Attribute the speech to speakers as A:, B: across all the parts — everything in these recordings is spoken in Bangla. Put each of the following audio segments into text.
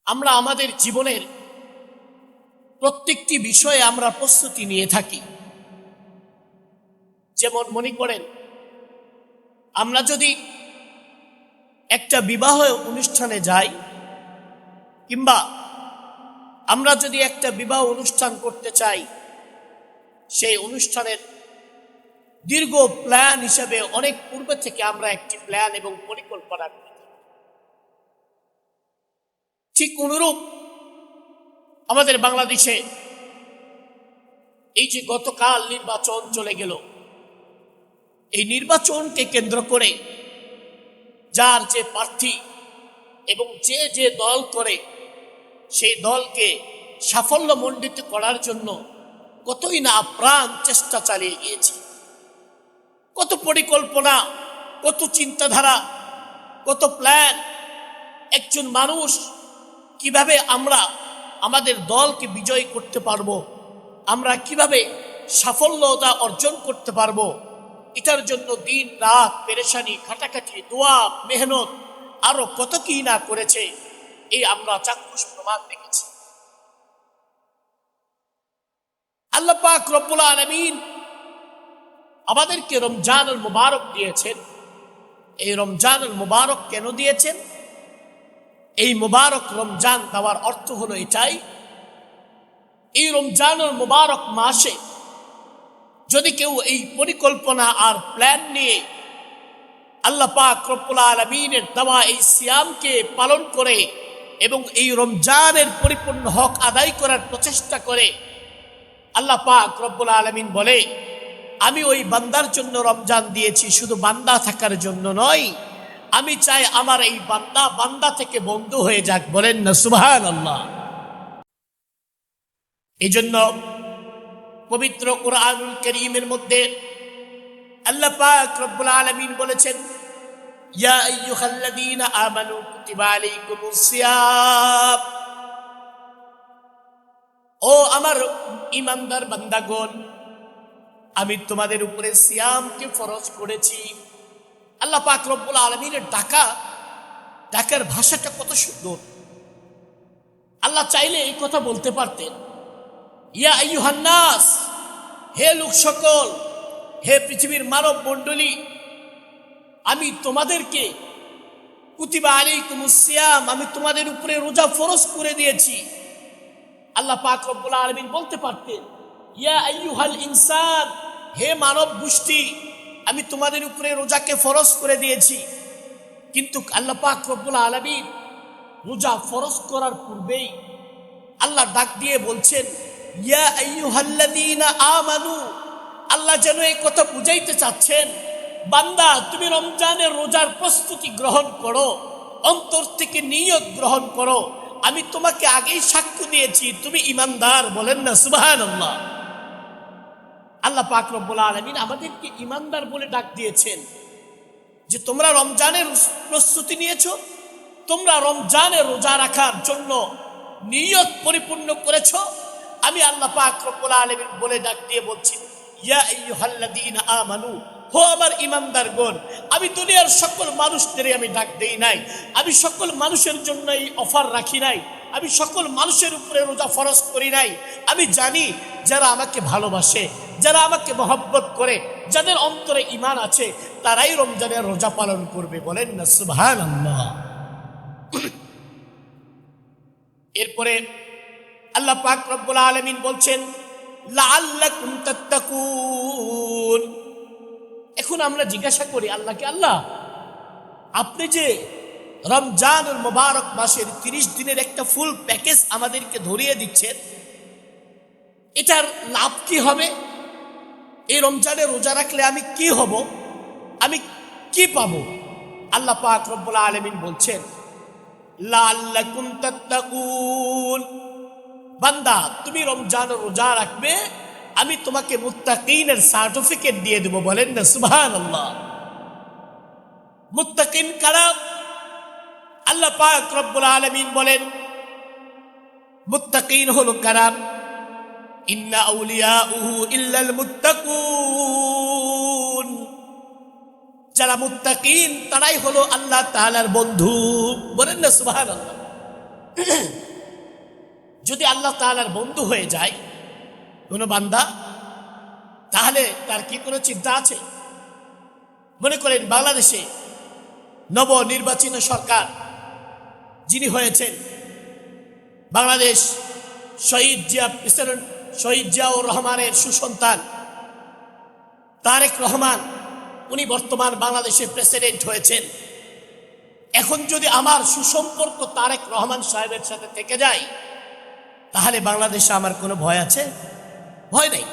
A: আমরা আমাদের জীবনের প্রত্যেকটি বিষয়ে আমরা প্রস্তুতি নিয়ে থাকি। যেমন মনে করেন, আমরা যদি একটা বিবাহ অনুষ্ঠানে যাই, কিংবা আমরা যদি একটা বিবাহ অনুষ্ঠান করতে চাই, সেই অনুষ্ঠানের দীর্ঘ প্ল্যান হিসেবে অনেক পূর্বে থেকে আমরা একটি প্ল্যান এবং পরিকল্পনা করি। ঠিক অনুরূপ আমাদের বাংলাদেশে এই যে গতকাল নির্বাচন চলে গেল, এই নির্বাচনকে কেন্দ্র করে যার যে প্রার্থী এবং যে যে দল করে, সেই দলকে সাফল্যমণ্ডিত করার জন্য কতই না আপ্রাণ চেষ্টা চালিয়ে গিয়েছে। কত পরিকল্পনা, কত চিন্তাধারা, কত প্ল্যান। একজন মানুষ কিভাবে আমরা আমাদের দলকে বিজয় করতে পারবো, আমরা কিভাবে সাফল্যতা অর্জন করতে পারবো, এটার জন্য দিন রাত পেরেশানি, খাটাখাটি, দোয়া, মেহনত, আরো কত কি না করেছে, এই আমরা চাক্ষুষ প্রমাণ দেখেছি। আল্লাহ পাক রব্বুল আলামিন আমাদেরকে রমজানুল মুবারক দিয়েছেন। এই রমজানুল মুবারক কেন দিয়েছেন? এই মুবারক রমজান দেওয়ার অর্থ হলো এটাই, এই রমজানুল মুবারক মাসে যদি কেউ এই পরিকল্পনা আর প্ল্যান নিয়ে আল্লাহ পাক রব্বুল আলামিনের দেওয়া এই সিয়ামকে পালন করে এবং এই রমজানের পরিপূর্ণ হক আদায় করার প্রচেষ্টা করে, আল্লাহ পাক রব্বুল আলামিন বলে, আমি ওই বান্দার জন্য রমজান দিয়েছি, শুধু বান্দা থাকার জন্য নয়, আমি চাই আমার এই বান্দা বান্দা থেকে বন্ধু হয়ে যাক। বলেন না সুবহানাল্লাহ। এই জন্য পবিত্র কুরআনুল কারীমের মধ্যে আল্লাহ পাক রব্বুল আলামিন বলেছেন, ইয়া আইয়ুহাল্লাযীনা আমানু কুতিবা আলাইকুমুস সিয়াম, ও আমার ঈমানদার বান্দাগণ, আমি তোমাদের উপরে সিয়ামকে ফরজ করেছি। আল্লাহ পাক রব্বুল আলামিনের ডাকার ভাষাটা কত সুন্দর। আল্লাহ চাইলে এই কথা বলতে পারতেন, ইয়া আইয়ুহান নাস, হে লোক সকল, হে পৃথিবীর মানব মণ্ডলী, আমি তোমাদেরকে কুতিবা আলাইকুমুস সিয়াম, আমি তোমাদের উপরে রোজা ফরজ করে দিয়েছি। আল্লাহ পাক রব্বুল আলামিন বলতে পারতেন, ইয়া আইয়ুহাল ইনসান, হে মানব গোষ্ঠী, আমি তোমাদের উপরে রোজাকে ফরজ করে দিয়েছি। কিন্তু আল্লাহ পাক রব্বুল আলামিন রোজা ফরজ করার পূর্বেই আল্লাহ ডাক দিয়ে বলছেন, ইয়া আইয়ুহাল্লাযীনা আমানু। আল্লাহ যেন এই কথা বুঝাইতে চাচ্ছেন, বান্দা তুমি রমজানের রোজার প্রস্তুতি গ্রহণ করো, অন্তর থেকে নিয়ত গ্রহণ করো, আমি তোমাকে আগেই সাক্ষ্য দিয়েছি তুমি ঈমানদার। বলেন না সুবহানাল্লাহ। আল্লাহ পাক রব্বুল আলামিন আমাদেরকে ঈমানদার বলে ডাক দিয়েছেন, যে তোমরা রমজানের প্রস্তুতি নিয়েছো, তোমরা রমজানে রোজা রাখার জন্য নিয়ত পরিপূর্ণ করেছো। আমি আল্লাহ পাক রব্বুল আলামিন বলে ডাক দিয়ে বলছি, ইয়া আইয়ুহাল্লাযীনা আমানু, হো আমার ঈমানদারগণ, আমি দুনিয়ার সকল মানুষদের আমি ডাক দেই নাই, আমি সকল মানুষের জন্য এই অফার রাখি নাই, আমি সকল মানুষের উপরে রোজা ফরজ করি নাই। আমি জানি যারা আমাকে ভালোবাসে, যারা আমাকে মহব্বত করে, যাদের অন্তরে ঈমান আছে, তারাই রমজানের রোজা পালন করবে। বলেন না সুবহানাল্লাহ। এরপরে আল্লাহ পাক রব্বুল আলামিন বলছেন, লাআল্লাকুম তাত্তাকুন। এখন আমরা জিজ্ঞাসা করি আল্লাহকে, আল্লাহ আপনি যে রমজানুল মুবারক মাসের 30 দিনের একটা ফুল প্যাকেজ আমাদেরকে ধরিয়ে দিচ্ছেন, এটার লাভ কি হবে? এই রমজানে রোজা রাখলে আমি কি হব, আমি কি পাবো? আল্লাহ পাক রব্বুল আলামিন বলছেন, লাআল্লাকুম তাত্তাকুন। বান্দা তুমি রমজান রোজা রাখবে, আমি তোমাকে মুত্তাকিনের সার্টিফিকেট দিয়ে দেব। বলেন না সুবহানাল্লাহ। মুত্তাকিন কারা? আল্লাহ পাক রব্বুল আলামিন বলেন, মুত্তাকিন হলো কারা? ইন্না আউলিয়াউহু ইল্লাল মুত্তাকুন। যারা মুত্তাকিন তারাই হলো আল্লাহ তাআলার বন্ধু। বলেন না সুবহানাল্লাহ। যদি আল্লাহ তাআলার বন্ধু হয়ে যায় কোনো বান্দা, তাহলে তার কি কোনো চিন্তা আছে? মনে করেন বাংলাদেশে নবনির্বাচিত সরকার যিনি হয়েছেন, বাংলাদেশ শহীদ জিয়াউর রহমানের সুসন্তান তারেক রহমান, উনি বর্তমান বাংলাদেশের প্রেসিডেন্ট হয়েছেন। এখন যদি আমার সুসম্পর্ক তারেক রহমান সাহেবের সাথে থেকে যায়, তাহলে বাংলাদেশে আমার কোনো ভয় আছে? ভয় নেই,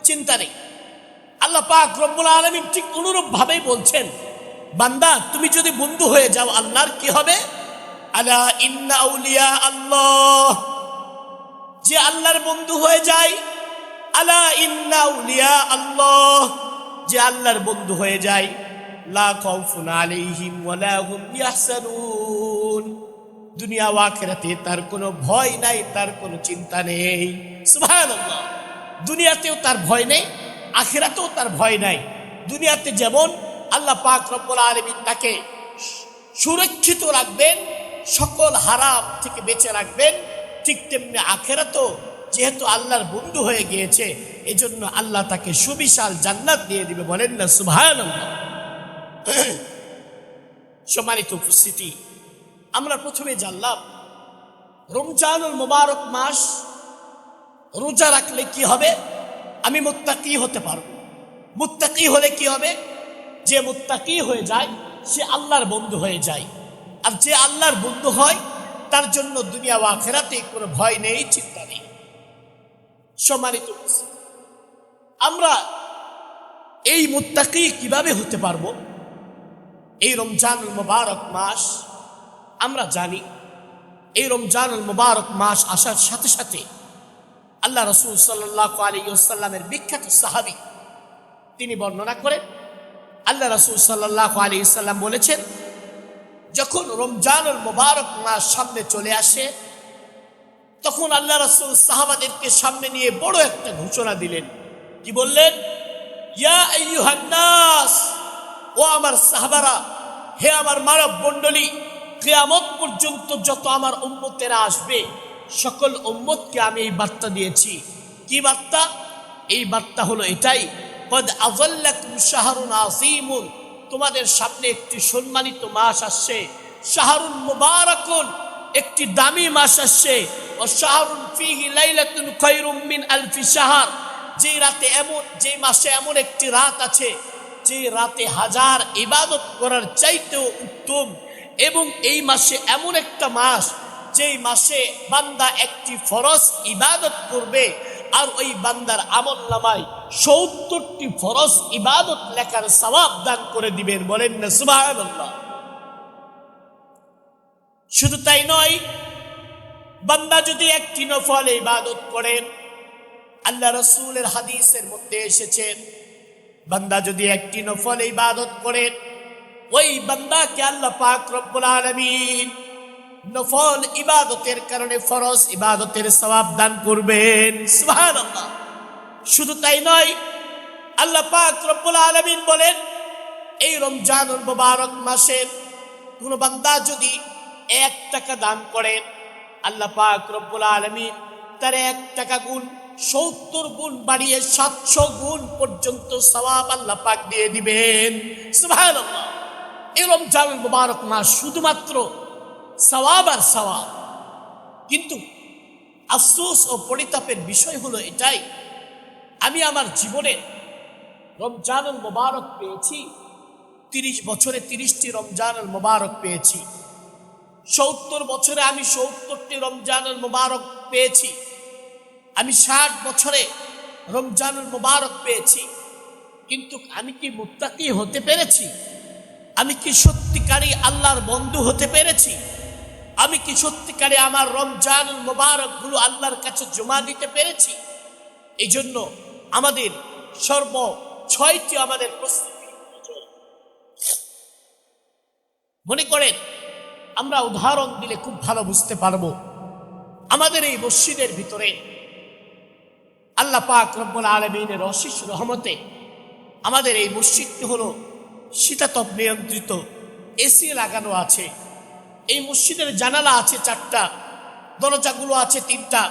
A: চিন্তা নেই। আল্লাহ পাক রব্বুল আলামিন ঠিক অনুরূপ ভাবেই বলছেন, বান্দা তুমি যদি বন্ধু হয়ে যাও আল্লাহর, কি হবে? আলা ইন্না আউলিয়া আল্লাহ, যে আল্লাহর বন্ধু হয়ে যায়, আলা ইন্না আউলিয়া আল্লাহ, যে আল্লাহর বন্ধু হয়ে যায়, লা খাউফুন আলাইহিম ওয়ালা হুম ইয়াহসানুন, দুনিয়া ও আখিরাতে তার কোনো ভয় নাই, তার কোনো চিন্তা নেই। সুবহানাল্লাহ। দুনিয়াতেও তার ভয় নেই, আখিরাতেও তার ভয় নাই। দুনিয়াতে যেমন আল্লাহ পাক রব্বুল আলামিন তাকে সুরক্ষিত রাখবেন, সকল হারাম থেকে বেঁচে রাখবেন, ঠিক তেমনি আখিরাতেও যেহেতু আল্লাহর বন্ধু হয়ে গিয়েছে, এজন্য আল্লাহ তাকে সুবিশাল জান্নাত দিয়ে দিবে। বলেন না সুবহানাল্লাহ। সম্মানিত উপস্থিতি, আমরা প্রথমে জানলাম রমজানুল মুবারক মাস রোজা রাখলে কি হবে? আমি মুত্তাকি হতে পারবো। মুত্তাকি হলে কি হবে? যে মুত্তাকি হয়ে যায় সে আল্লাহর বন্ধু হয়ে যায়, আর যে আল্লাহর বন্ধু হয় তার জন্য দুনিয়া ও আখিরাতে কোনো ভয় নেই, চিন্তা নেই। সম্মানিত উপস্থিতি, আমরা এই মুত্তাকি কিভাবে হতে পারবো? এই রমজানুল মুবারক মাস, আমরা জানি এই রমজানুল মুবারক মাস আসার সাথে সাথে আল্লাহ রাসূল সাল্লাল্লাহু আলাইহি ওয়াসাল্লামের বিখ্যাত সাহাবী তিনি বর্ণনা করেন, আল্লাহ রাসূল সাল্লাল্লাহু আলাইহি ওয়াসাল্লাম বলেছেন, যখন রমজানুল মুবারক মাস সামনে চলে আসে, তখন আল্লাহ রাসূল সাহাবাদেরকে সামনে নিয়ে বড় একটা ঘোষণা দিলেন। কি বললেন? ইয়া আইয়ুহান নাস, ও আমার সাহাবারা, হে আমার মানব মণ্ডলী, কিয়ামত পর্যন্ত যত আমার উম্মতেরা আসবে, সকল উম্মতকে আমি এই বার্তা দিয়েছি। কি বার্তা? এই বার্তা হলো এটাই, কদ আযাল্লাকুম শাহরুন আযীমুন, তোমাদের সামনে একটি সম্মানিত মাস আসছে, শাহরুন মুবারাকুন, একটি দামি মাস আসছে, ও শাহরুন ফীহি লাইলাতুন খায়রুম মিন আলফি শাহর, যে মাসে এমন একটি রাত আছে যে রাতে হাজার ইবাদত করার চাইতেও উত্তম, এবং এই মাসে এমন একটা মাস যেই মাসে বান্দা একটি ফরজ ইবাদত করবে আর ওই বান্দার আমলনামায় ৭০টি ফরজ ইবাদত লেখার সওয়াব দান করে দিবেন। বলেন না সুবহানাল্লাহ। শুধু তাই নয়, বান্দা যদি একটি নফল ইবাদত করেন, আল্লাহ রাসূলের হাদিসের মধ্যে এসেছে, বান্দা যদি একটি নফল ইবাদত করেন, ওই বান্দাকে আল্লাহ পাক রব্বুল আলামিন নফল ইবাদতের কারণে ফরজ ইবাদতের সওয়াব দান করবেন। সুবহানাল্লাহ। শুধু তাই নয়, আল্লাহ পাক রব্বুল আলামিন বলেন, এই রমজানুল মুবারক মাসে কোন বান্দা যদি ১ টাকা দান করেন, আল্লাহ পাক রব্বুল আলামিন তার ১ টাকা গুণ ৭০ গুণ বাড়িয়ে ৭০০ গুণ পর্যন্ত সওয়াব আল্লাহ পাক দিয়ে দিবেন। সুবহানাল্লাহ। এই রমজানুল মুবারক মাস শুধুমাত্র সওয়াব আর সওয়াব, কিন্তু আফসোস ও পরিতাপের বিষয় হলো এটাই, আমি আমার জীবনে রমজানুল মুবারক পেয়েছি ৩০ বছরে ৩০টি রমজানুল মুবারক পেয়েছি, ৭০ বছরে আমি ৭০টি রমজানুল মুবারক পেয়েছি, আমি ৬০ বছরে রমজানুল মুবারক পেয়েছি, কিন্তু আমি কি মুত্তাকি হতে পেরেছি? আমি কি সত্যিকারী আল্লাহর বন্ধু হতে পেরেছি? আমি কি সত্যিকারী আমার রমজানুল মুবারক গুলো আল্লাহর কাছে জমা দিতে পেরেছি? এই জন্য আমাদের ৬টি আমাদের প্রস্তুতি। মনে করেন, আমরা উদাহরণ দিলে খুব ভালো বুঝতে পারবো। আমাদের এই মসজিদের ভিতরে আল্লাহ পাক রব্বুল আলামিনের অশেষ রহমতে আমাদের এই মসজিদটি হলো শীতাতপ নিয়ন্ত্রিত, এসি লাগানো আছে। এই মসজিদের জানালা আছে ৪টা, দরজাগুলো আছে 3টা।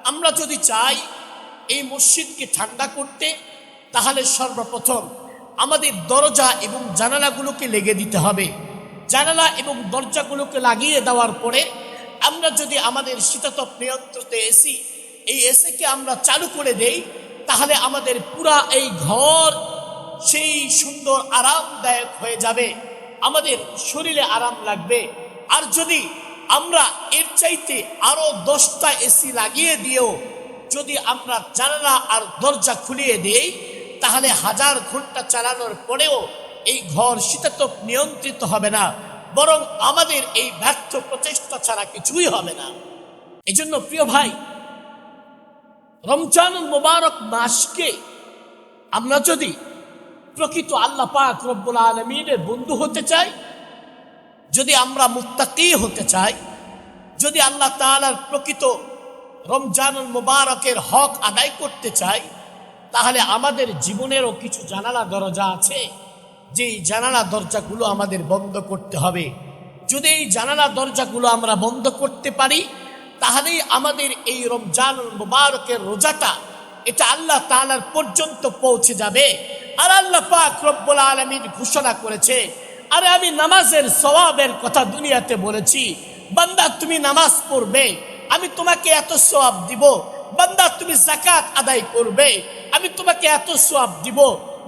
A: আমরা যদি চাই এই মসজিদকে ঠান্ডা করতে, তাহলে সর্বপ্রথম আমাদের দরজা এবং জানালাগুলোকে লেগে দিতে হবে। জানালা এবং দরজাগুলোকে লাগিয়ে দেওয়ার পরে আমরা যদি আমাদের শীতাতপ নিয়ন্ত্রিত এসি, এই এসিকে আমরা চালু করে দেই, তাহলে আমাদের পুরা এই ঘর সেই সুন্দর আরামদায়ক হয়ে যাবে, আমাদের শরীরে আরাম লাগবে। আর যদি আমরা এর চাইতে আরো 10টা এসি লাগিয়ে দিয়েও যদি আমরা জানালা আর দরজা খুলিয়ে দেই, তাহলে 1000 ঘন্টা চালানোর পরেও এই ঘর শীতাতপ নিয়ন্ত্রিত হবে না, বরং আমাদের এই ব্যর্থ প্রচেষ্টা ছাড়া কিছুই হবে না। এজন্য প্রিয় ভাই, রমজানুল মুবারক মাসকে আমরা যদি প্রকৃত আল্লাহ পাক রব্বুল আলামিনের বন্ধু হতে চাই, যদি আমরা মুত্তাকি হতে চাই, যদি আল্লাহ তাআলার প্রকৃত রমজানুল মুবারকের হক আদায় করতে চাই, তাহলে আমাদের জীবনেরও কিছু জানালা দরজা আছে, যেই জানালা দরজাগুলো আমাদের বন্ধ করতে হবে। যদি এই জানালা দরজাগুলো আমরা বন্ধ করতে পারি, তাহলেই আমাদের এই রমজানুল মুবারকের রোজাটা এটা আল্লাহ তাআলার পর্যন্ত পৌঁছে যাবে। আর আল্লাহ পাক রব্বুল আলামিন ঘোষণা করেছে, আরে আমি নামাজের সওয়াবের কথা দুনিয়াতে বলেছি, বান্দা তুমি নামাজ পড়বে, আমি তোমাকে এত সওয়াব দিব। বান্দা তুমি যাকাত আদায় করবে, আমি তোমাকে এত সওয়াব দিব।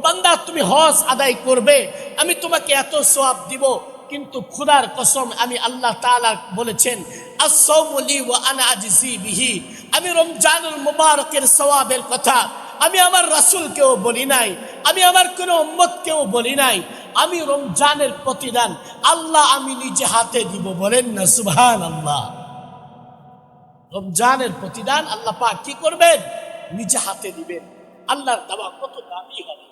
A: বান্দা তুমি হজ আদায় করবে, আমি তোমাকে এত সওয়াব দিব। কিন্তু খোদার কসম, আমি আল্লাহ তাআলা বলেছেন, আস-সাওমু লি ওয়া আনা আজজি বিহি, আমি রমজানুল মুবারকের সওয়াবের কথা আমি আমার রাসূলকেও বলি নাই, আমি আমার কোনো উম্মতকেও বলি নাই। আমি রমজানের প্রতিদান আল্লাহ আমি নিজে হাতে দিব। বলেন না সুবহানাল্লাহ। রমজানের প্রতিদান আল্লাহ পাক কি করবেন? নিজে হাতে দিবেন। আল্লাহর দেওয়া কত দামি হবে।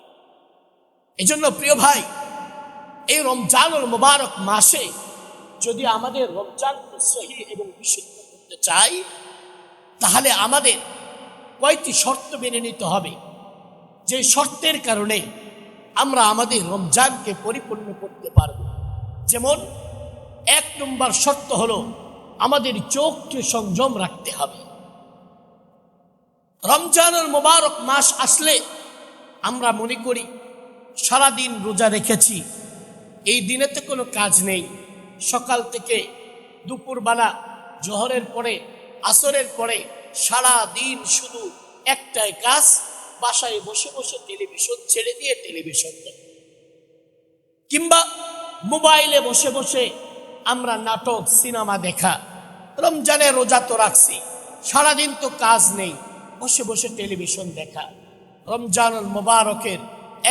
A: এজন্য প্রিয় ভাই, এই রমজানুল মুবারক মাসে যদি আমাদের রমজানকে সহিহ এবং বিশুদ্ধ করতে চাই, তাহলে আমাদের কয়টি শর্ত মেনে নিতে হবে, যে শর্তের কারণে আমরা আমাদের রমজানকে পরিপূর্ণ করতে পারব। যেমন 1 নম্বর শর্ত হলো আমাদের চোখকে সংযম রাখতে হবে। রমজানুল মুবারক মাস আসলে আমরা মনে করি সারাদিন রোজা রেখেছি, এই দিনেতে কোনো কাজ নেই। সকাল থেকে দুপুরবেলা, জোহরের পরে, আসরের পরে সারা দিন শুধু একটাই কাজ, বাসায় বসে বসে টেলিভিশন ছেড়ে দিয়ে টেলিভিশন দেখা, কিংবা মোবাইলে বসে বসে আমরা নাটক সিনেমা দেখা। রমজানে রোজা তো রাখছি, সারাদিন তো কাজ নেই, বসে বসে টেলিভিশন দেখা। রমজানুল মুবারকের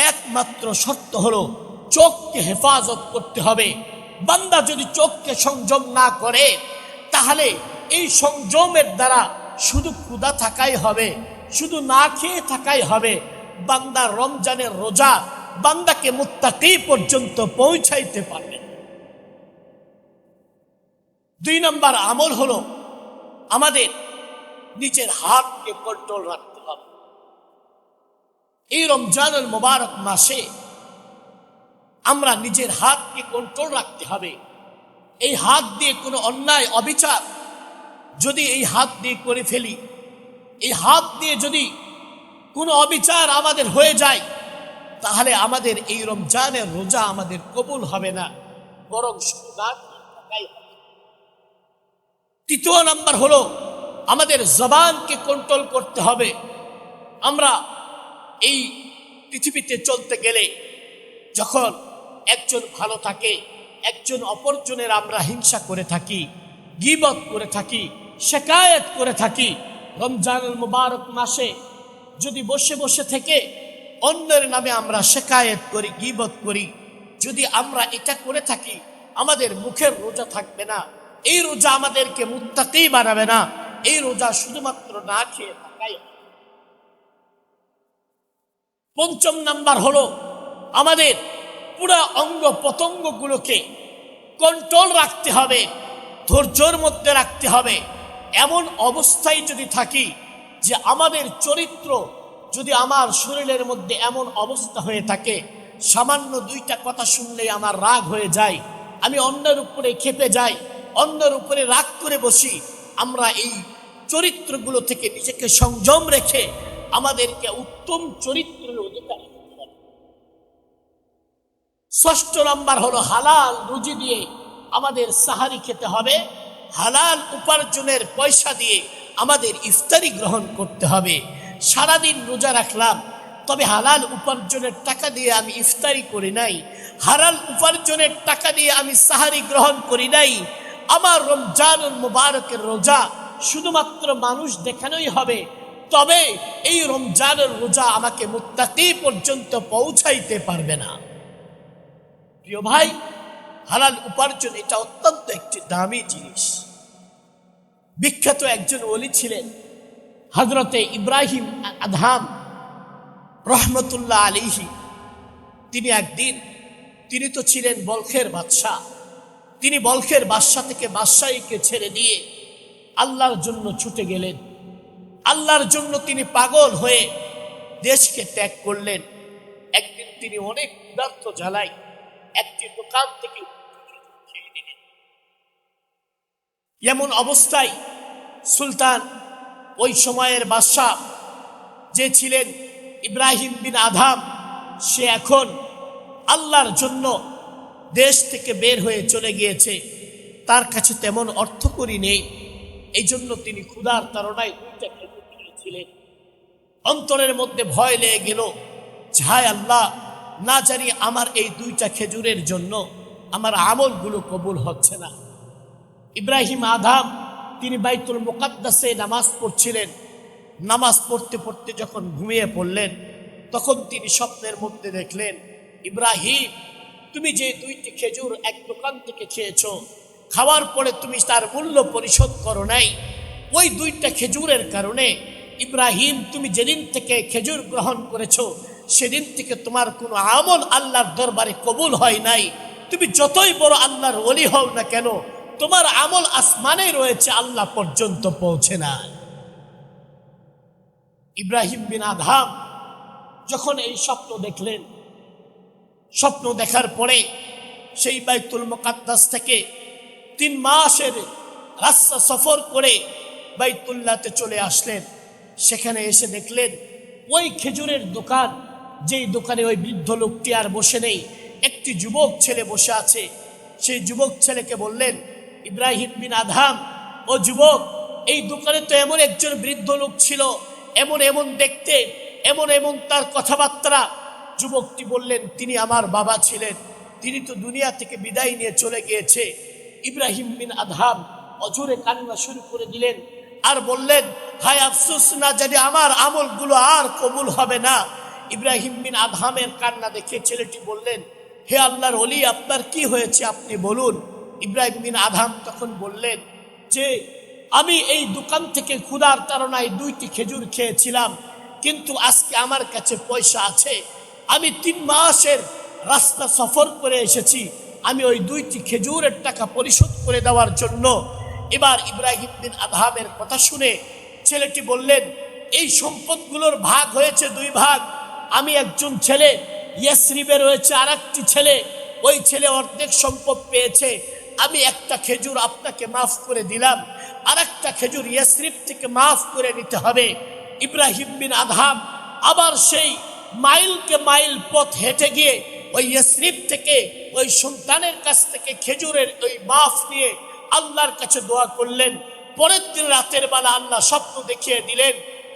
A: একমাত্র শর্ত হলো চোখকে হেফাজত করতে হবে। বান্দা যদি চোখকে সংযম না করে, তাহলে এই সংযমের দ্বারা শুধু ক্ষুধা থাকাই হবে, শুধু না খেয়ে থাকাই হবে। বান্দার রমজানের রোজা বান্দাকে মুত্তাকি পর্যন্ত পৌঁছাইতে পারবে। 2 নম্বর আমল হলো আমাদের নিজের হাতকে কন্ট্রোল রাখতে হবে। এই রমজানুল মুবারক মাসে আমরা নিজের হাতকে কন্ট্রোল রাখতে হবে। এই হাত দিয়ে কোনো অন্যায় অবিচার যদি এই হাত দিয়ে করে ফেলি, এই হাত দিয়ে যদি কোনো অবিচার আমাদের হয়ে যায়, তাহলে আমাদের এই রমজানের রোজা আমাদের কবুল হবে না, বরং শুধু না থাকাই হবে। 3 নম্বর হলো আমাদের জবানকে কন্ট্রোল করতে হবে। আমরা এই পৃথিবীতে চলতে গেলে যখন একজন ভালো থাকে, একজন অপরজনের আমরা হিংসা করে থাকি, গীবত করে থাকি, শিকায়েত করে থাকি। রমজানুল মুবারক মাসে যদি বসে বসে থেকে অন্যের নামে আমরা শিকায়েত করি, গীবত করি, যদি আমরা এটা করে থাকি, আমাদের মুখের রোজা থাকবে না। এই রোজা আমাদেরকে মুত্তাকি বানাবে না। এই রোজা শুধুমাত্র না খেয়ে থাকাই। 5 নম্বর হলো আমাদের পুরা অঙ্গ প্রত্যঙ্গগুলোকে কন্ট্রোল রাখতে হবে, ধৈর্যের মধ্যে রাখতে হবে। এমন অবস্থায় যদি থাকি যে আমাদের চরিত্র, যদি আমার শরীরের মধ্যে এমন অবস্থা হয়ে থাকে, সামান্য 2টা কথা শুনলেই আমার রাগ হয়ে যায়, আমি অন্যের উপরে ক্ষেপে যাই, অন্যের উপরে রাগ করে বসি, আমরা এই চরিত্রগুলো থেকে নিজেকে সংযম রেখে আমাদেরকে উত্তম চরিত্রের অধিকারী হতে হবে। ষষ্ঠ নাম্বার হলো হালাল রুজি দিয়ে আমাদের সাহারি খেতে হবে। হালাল উপার্জনের পয়সা দিয়ে আমাদের ইফতারি গ্রহণ করতে হবে। সারাদিন রোজা রাখলাম, তবে হালাল উপার্জনের টাকা দিয়ে আমি ইফতারি করি নাই, হালাল উপার্জনের টাকা দিয়ে আমি সাহারি গ্রহণ করি নাই। আমার রমজানুল মুবারকের রোজা শুধুমাত্র মানুষ দেখানোই হবে, তবে এই রমজানের রোজা আমাকে মুত্তাকি পর্যন্ত পৌঁছাইতে পারবে না। প্রিয় ভাই, হালাল উপার্জন এটা অত্যন্ত একটি দামি জিনিস। বিখ্যাত একজন ওলি ছিলেন হযরতে ইব্রাহিম আদহাম রহমতুল্লাহ আলাইহি। তিনি একদিন, তিনি তো ছিলেন বলখের বাদশাহ, তিনি বলখের বাদশাহ থেকে বাদশাহীকে ছেড়ে দিয়ে আল্লাহর জন্য ছুটে গেলেন। আল্লাহর জন্য তিনি পাগল হয়ে দেশকে ত্যাগ করলেন। একদিন তিনি অনেক ক্ষুধার্ত জ্বালায় একটি দোকান থেকে খেয়ে নিলেন। এমন অবস্থায় সুলতান, ওই সময়ের বাদশাহ যে ছিলেন ইব্রাহিম বিন আদহাম, সে এখন আল্লাহর জন্য দেশ থেকে বের হয়ে চলে গিয়েছে। তার কাছে তেমন অর্থকড়ি নেই, এই জন্য তিনি ক্ষুধার তাড়নায় দুইটা খেজুর খেয়েছিলেন। অন্তরের মধ্যে ভয় লেগে গেল, হায় আল্লাহ, না জানি আমার এই দুইটা খেজুরের জন্য আমার আমলগুলো কবুল হচ্ছে না। ইব্রাহিম আদহাম তিনি বাইতুল মুকাদ্দাসে নামাজ পড়ছিলেন। নামাজ পড়তে পড়তে যখন ঘুমিয়ে পড়লেন, তখন তিনি স্বপ্নের মধ্যে দেখলেন, ইব্রাহিম, তুমি যে দুইটি খেজুর এক দোকান থেকে খেয়েছো, খাওয়ার পরে তুমি তার মূল্য পরিশোধ করো নাই। ওই দুইটা খেজুরের কারণে ইব্রাহিম, তুমি যেদিন থেকে খেজুর গ্রহণ করেছো সেদিন থেকে তোমার কোনো আমল আল্লাহর দরবারে কবুল হয় নাই। তুমি যতই বড় আল্লাহর ওলি হও না কেন, তোমার আমল আসমানে রয়েছে, আল্লাহ পর্যন্ত পৌঁছে না। ইব্রাহিম বিন আদহাম যখন এই স্বপ্ন দেখলেন, স্বপ্ন দেখার পরে সেই বাইতুল মুকাদ্দাস থেকে 3 মাসের রাস্তা সফর করে বাইতুল্লাহতে চলে আসলেন। সেখানে এসে দেখলেন ওই খেজুরের দোকান, যেই দোকানে ওই বৃদ্ধ লোকটি আর বসে নেই, একটি যুবক ছেলে বসে আছে। সেই যুবক ছেলেকে বললেন, ইব্রাহিম বিন আদহাম, ও যুবক, এই দোকানে তো এমন একজন বৃদ্ধ লোক ছিল, এমন এমন দেখতে, এমন এমন তার কথাবার্তা। যুবকটি বললেন, তিনি আমার বাবা ছিলেন, তিনি তো দুনিয়া থেকে বিদায় নিয়ে চলে গিয়েছে। ইব্রাহিম বিন আদহাম অজোরে কান্না শুরু করে দিলেন আর বললেন, হায় আফসোস, না জানি আমার আমলগুলো আর কবুল হবে না। ইব্রাহিম বিন আদহামের কান্না দেখে ছেলেটি বললেন, হে আল্লাহর ওলি, আপনার কি হয়েছে, আপনি বলুন। ইব্রাহিম বিন আদহাম তখন বললেন যে, আমি এই দোকান থেকে ক্ষুধার তাড়নায় 2টি খেজুর খেয়েছিলাম, কিন্তু আজকে আমার কাছে পয়সা আছে, আমি 3 মাসের রাস্তা সফর করে এসেছি, আমি ওই 2টি খেজুরের টাকা পরিশোধ করে দেওয়ার জন্য। এবার ইব্রাহিম বিন আদহামের কথা শুনে ছেলেটি বললেন, এই সম্পদগুলোর ভাগ হয়েছে 2 ভাগ। আমি একজন ছেলে, ইয়াসরিবে রয়েছে আর একটি ছেলে, ওই ছেলে অর্ধেক সম্পদ পেয়েছে। আমি একটা খেজুর আপনাকে মাফ করে দিলাম, আর একটা খেজুর ইয়াসরিব থেকে মাফ করে নিতে হবে। ইব্রাহিম বিন আদহাম আবার সেই মাইলকে মাইল পথ হেঁটে গিয়ে ওই ইয়াসরিব থেকে ওই সন্তানের কাছ থেকে খেজুরের ওই মাফ নিয়ে আল্লাহর কাছে দোয়া করলেন। পরের দিন রাতের বেলা আল্লাহ স্বপ্ন দেখিয়ে দিলেন,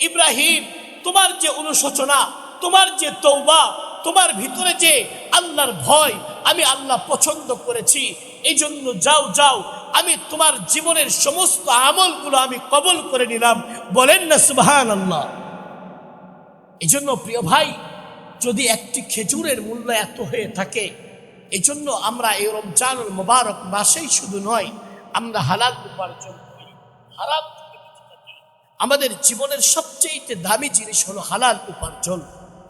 A: ইব্রাহিম, তোমার যে অনুশোচনা, তোমার যে তওবা, তোমার ভিতরে যে আল্লাহর ভয় আমি আল্লাহ পছন্দ করেছি, এই জন্য যাও যাও, আমি তোমার জীবনের সমস্ত আমলগুলো আমি কবুল করে নিলাম। বলেন না সুবহানাল্লাহ। এই জন্য প্রিয় ভাই, যদি একটি খেজুরের মূল্য এত হয়ে থাকে, এই জন্য আমরা এই রমজানুল মুবারক মাসেই শুধু নয়, আমরা হালাল উপার্জন করি, হারাম থেকে বেঁচে থাকি। আমাদের জীবনের সবচেয়ে দামি জিনিস হলো হালাল উপার্জন।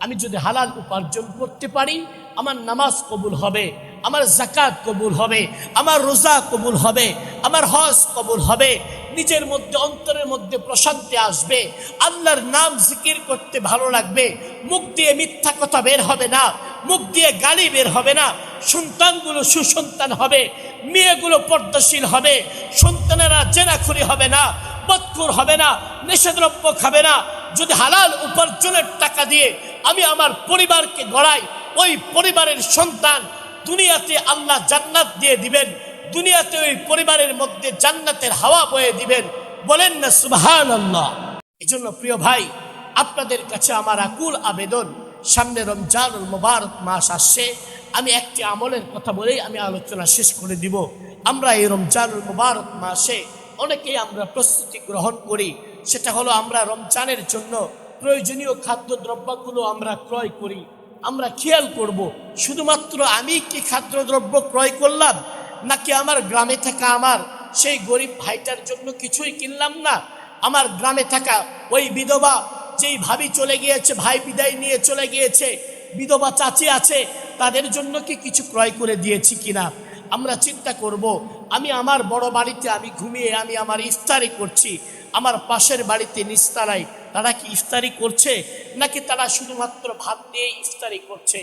A: আমি যদি হালাল উপার্জন করতে পারি, আমার নামাজ কবুল হবে, আমার যাকাত কবুল হবে, আমার রোজা কবুল হবে, আমার হজ কবুল হবে, নিজের মধ্যে অন্তরের মধ্যে প্রশান্তি আসবে, আল্লাহর নাম জিকির করতে ভালো লাগবে, মুখ দিয়ে মিথ্যা কথা বের হবে না, মুখ দিয়ে গালি বের হবে না, সন্তানগুলো সুসন্তান হবে, মেয়েগুলো পর্দাশীল হবে, সন্তানেরা জেনাখুরি হবে না, বদখোর হবে না, নেশাদ্রব্য খাবে না। যদি হালাল উপার্জনের টাকা দিয়ে আমি আমার পরিবারকে গড়াই, ওই পরিবারের সন্তান দুনিয়াতে আল্লাহ জান্নাত দিয়ে দিবেন, দুনিয়াতে ওই পরিবারের মধ্যে জান্নাতের হাওয়া বয়ে দিবেন। বলেন না সুবহানাল্লাহ। এজন্য প্রিয় ভাই, আপনাদের কাছে আমার আকুল আবেদন, সামনে রমজানুল মুবারক মাস আসছে। আমি একটি আমলের কথা বলেই আমি আলোচনা শেষ করে দিব। আমরা এই রমজানুল মুবারক মাসে অনেকেই আমরা প্রস্তুতি গ্রহণ করি, সেটা হলো আমরা রমজানের জন্য প্রয়োজনীয় খাদ্যদ্রব্যগুলো আমরা ক্রয় করি। আমরা খেয়াল করব শুধুমাত্র আমি কি খাদ্যদ্রব্য ক্রয় করলাম, নাকি আমার গ্রামে থাকা আমার সেই গরিব ভাইটার জন্য কিছুই কিনলাম না। আমার গ্রামে থাকা ওই বিধবা, যেই ভাবি চলে গিয়েছে, ভাই বিদায় নিয়ে চলে গিয়েছে, বিধবা চাচি আছে, তাদের জন্য কি কিছু ক্রয় করে দিয়েছি কিনা। আমরা চিন্তা করব, আমি আমার বড় বাড়িতে আমি ঘুমিয়ে আমি আমার ইফতারি করছি, আমার পাশের বাড়িতে নিস্তারায় তারা কি ইফতারি করছে, নাকি তারা শুধুমাত্র ভাত দিয়ে ইফতারি করছে।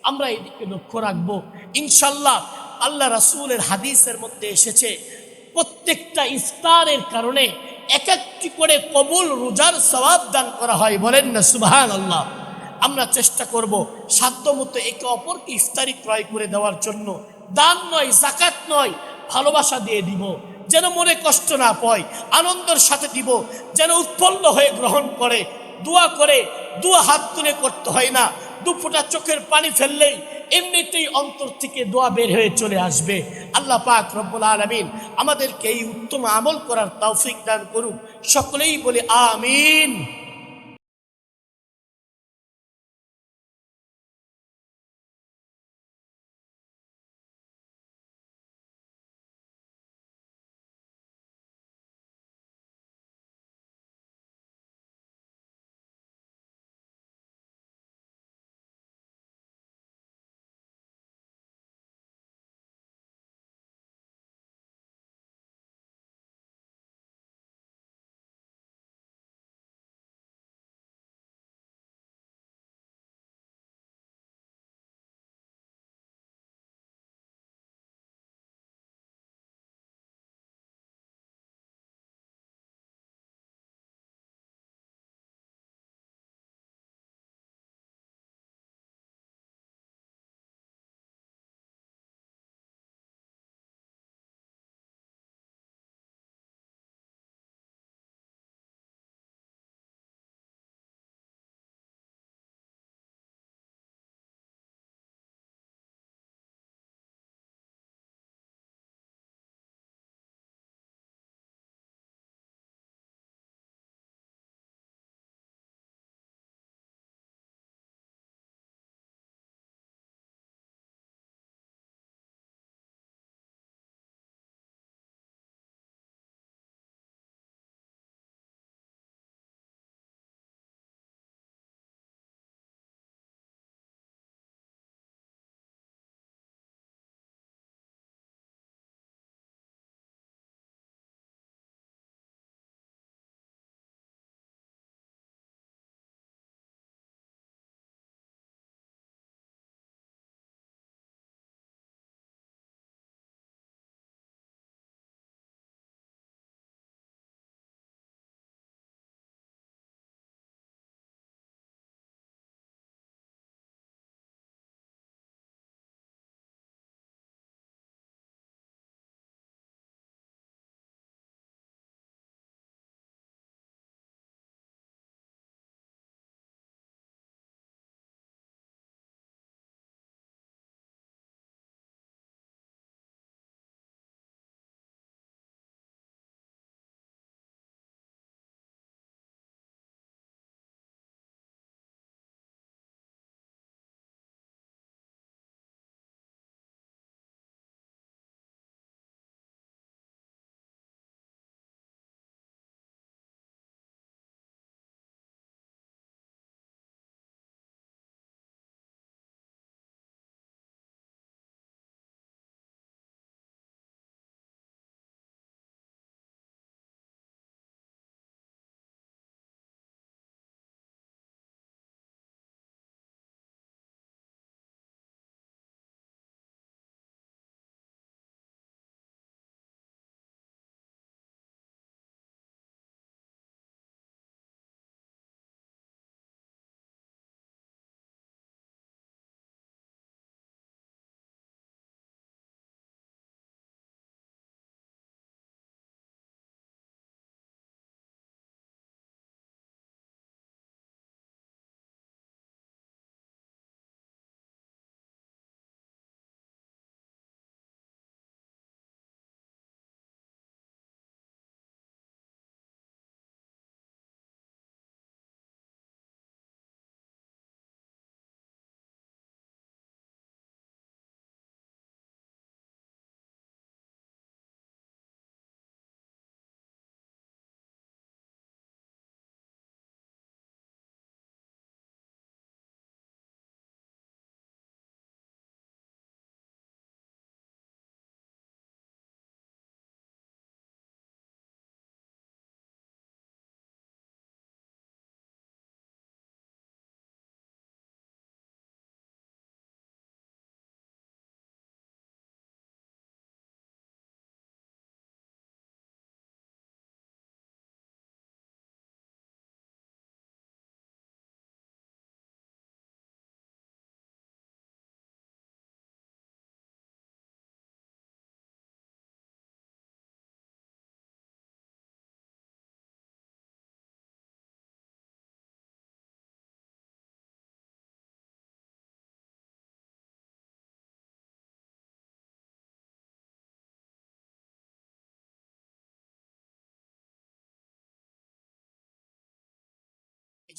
A: আমরা এদিকে লক্ষ্য রাখবো। ইনশাল্লাহ আল্লাহ রাসূলের হাদিসের মধ্যে এসেছে, প্রত্যেকটা ইফতারের কারণে এক একটি করে কবুল রোজার সওয়াব দান করা হয়। বলেন না সুবহানাল্লাহ। আমরা চেষ্টা করব সাধ্যমতো একে অপরকে ইফতারি ক্রয় করে দেওয়ার জন্য। দান নয়, যাকাত নয়, ভালোবাসা দিয়ে দিব, যেন মনে কষ্ট না পায়, আনন্দের সাথে দিব, যেন উৎপন্ন হয়ে গ্রহণ করে। দোয়া করে, দোয়া হাত তুলে করতে হয় না, দু ফোঁটা চোখের পানি ফেললেই এমনিতেই অন্তর থেকে দোয়া বের হয়ে চলে আসবে। আল্লাহ পাক রব্বুল আলামিন আমাদেরকে এই উত্তম আমল করার তৌফিক দান করুন। সকলেই বলি আমিন।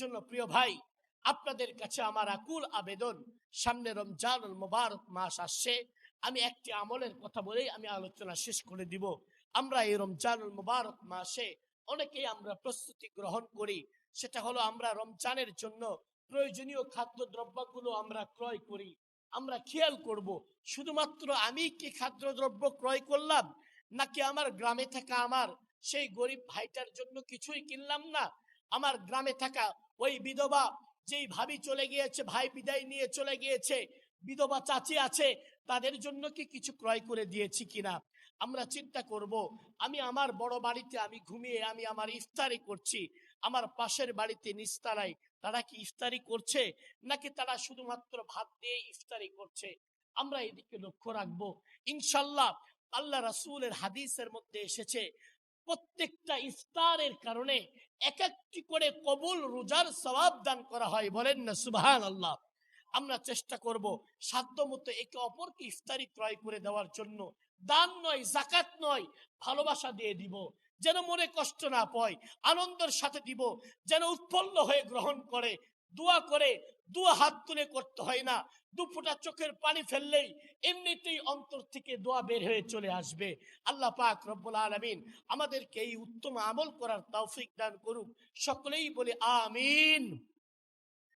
A: জন্য প্রিয় ভাই, আপনাদের কাছে আমার আকুল আবেদন, সামনে রমজানুল মুবারক মাস আসছে। আমি একটি আমলের কথা বলেই আমি আলোচনা শেষ করে দিব। আমরা এই রমজানুল মুবারক মাসে অনেকেই আমরা প্রস্তুতি গ্রহণ করি। সেটা হলো আমরা রমজানের জন্য প্রয়োজনীয় খাদ্য দ্রব্যগুলো আমরা ক্রয় করি। আমরা খেয়াল করব, শুধুমাত্র আমি কি খাদ্যদ্রব্য ক্রয় করলাম, নাকি আমার গ্রামে থাকা আমার সেই গরিব ভাইটার জন্য কিছুই কিনলাম না? আমার গ্রামে থাকা ওই বিধবা, যেই ভাবি চলে গিয়েছে, ভাই বিদায় নিয়ে চলে গিয়েছে, বিধবা চাচি আছে, তাদের জন্য কি কিছু ক্রয় করে দিয়েছি কিনা? আমরা চিন্তা করব, আমি আমার বড় বাড়িতে আমি ঘুমিয়ে আমি আমার ইফতারি করছি, আমার পাশের বাড়িতে নিস্তারায় তারা কি ইফতারি করছে, নাকি তারা শুধুমাত্র ভাত দিয়ে ইফতারি করছে? আমরা এদিকে লক্ষ্য রাখবো। ইনশাল্লাহ আল্লাহ রাসূলের হাদিসের মধ্যে এসেছে, প্রত্যেকটা ইফতারের কারণে এক একটি করে কবুল রোজার সওয়াব দান করা হয়। বলেন না সুবহানাল্লাহ। আমরা চেষ্টা করব সাধ্যমতো একে অপরকে ইফতারি ক্রয় করে দেওয়ার জন্য। দান নয়, যাকাত নয়, ভালোবাসা দিয়ে দিব, যেন মনে কষ্ট না পায়, আনন্দের সাথে দিব, যেন উৎফুল্ল হয়ে গ্রহণ করে। দোয়া করে, দোয়া হাত তুলে করতে হয় না, দু ফোঁটা চোখের পানি ফেললেই এমনিতেই অন্তর থেকে দোয়া বের হয়ে চলে আসবে। আল্লাহ পাক রব্বুল আলামিন আমাদেরকে এই উত্তম আমল করার তৌফিক দান করুক। সকলেই বলে আমিন।